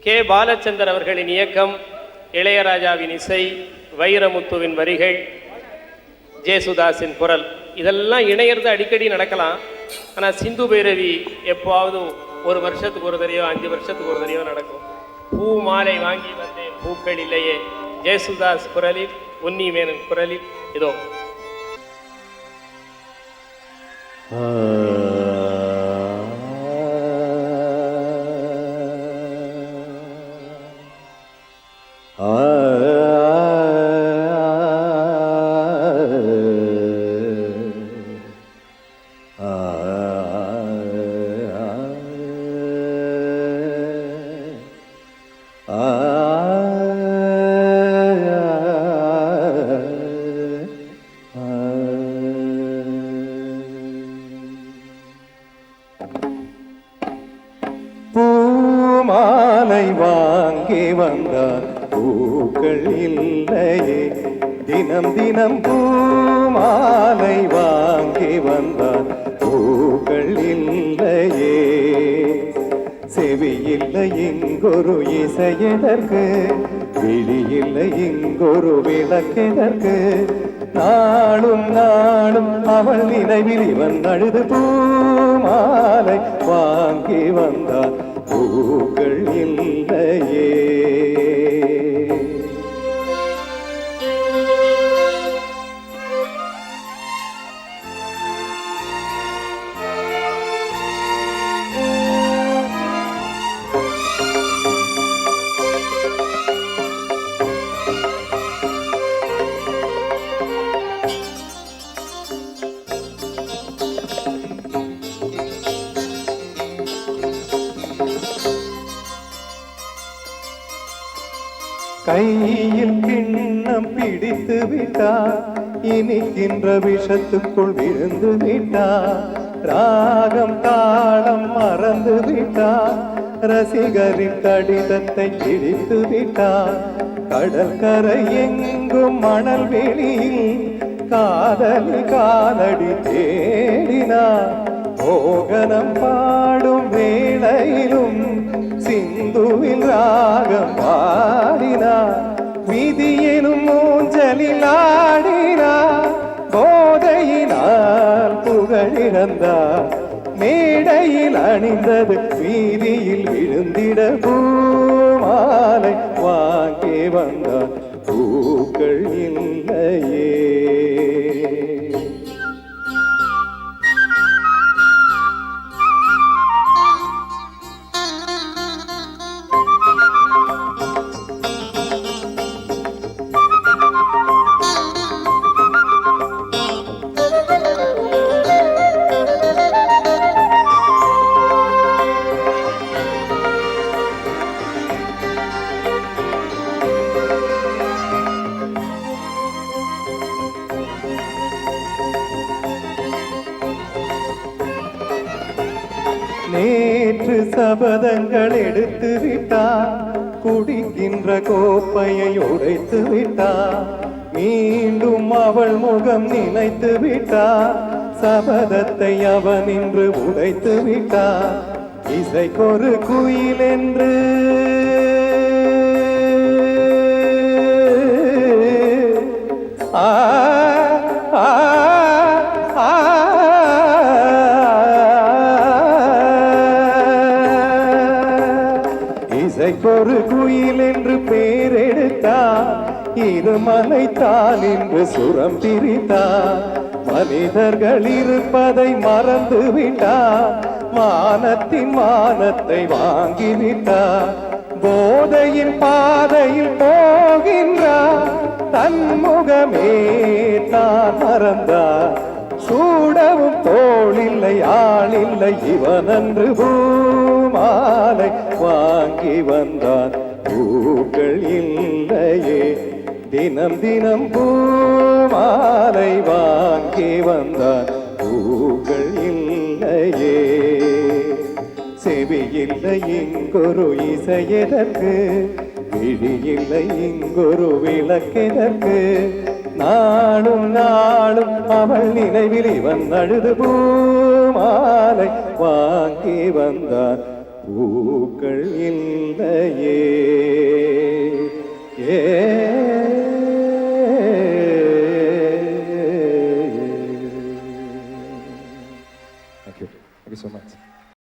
K. Balachander அவர்களின் இயக்கம், இளையராஜாவின் இசை, வைரமுத்துவின் வரிகள், ஜேசுதாஸின் குரல், இதெல்லாம் இணையிறது அடிக்கடி நடக்கலாம். ஆனால் சிந்து பைரவி எப்போவாவது ஒரு வருஷத்துக்கு ஒரு தடையோ 5 வருஷத்துக்கு ஒரு தடையோ நடக்கும். பூ மாலை வாங்கி வந்தேன் பூக்கள் இல்லையே, ஜேசுதாஸ் குரலில், உன்னி மேனன் குரலில். இதோ பூமாலை வாங்கி வந்தார் பூக்கள் இல்லையே, தினம் தினம் பூமாலை வாங்கி வந்தார் பூக்கள் இல்லையே. செவியில்லை இங்கொரு இசையதற்கு, விழியில்லை இங்கொரு விளக்கெதற்கு, நாளும் நாளும் அவள் நினைவில் இவன் அழுது பூமாலை வாங்கி வந்தார் பூக்கள் இல்லையே. கையில் கிண்ணம் பிடித்து விட்டார், இனிக்கின்ற விஷத்துக்குள் விழுந்து விட்டார். ராகம் தாளம் மறந்து விட்டார், ரசிகரின் கடிதத்தை கிழித்து விட்டார். கடற்கரை எங்கும் மணல் வெளியில் காதலி காலடி தேடினார். மோகனம் பாடும் வேளையிலும் சிந்துவில் ராகம் பாடினார். விதியெனும் மூஞ்சலில் ஆடினார், போதையினால் புகழிழந்தார். மேடையில் அணிந்தது வீதியில் விழுந்திட பூமாலை வாங்கி வந்தார் பூக்கள் இல்லையே. நேற்று சபதங்கள் எடுத்து விட்டார், குடிக்கின்ற கோப்பையை உடைத்து விட்டார். மீண்டும் அவள் முகம் நினைத்து விட்டார், சபதத்தை அவன் இன்று உடைத்து விட்டார். இசைக்கொரு குயில் என்று இசைக்கொரு குயில் என்று பேரெடுத்தார், இருமலைத்தான் என்று சுரம் பிரித்தார். மனிதர்கள் இருப்பதை மறந்து விட்டார், மானத்தின் மானத்தை வாங்கிவிட்டார். போதையின் பாதையில் போகின்றார், தன்முகமே தான் மறந்தார். சூடவும் தோளில்லை ஆளில்லை இவனன்று பூமாலை வாங்கி வந்தான் பூக்கள் இல்லையே. தினம் தினம் பூமாலை வாங்கி வந்தான் பூக்கள் இல்லையே. செவியில்லை இங்கொரு இசையதற்கு, விழியில்லை இங்கொரு விளக்கெதற்கு, நாளும் நாளும் அவள் நினைவில் இவன் அழுது பூமாலை வாங்கி வந்தான் பூக்கள் இல்லையே ஏ Thank you so much.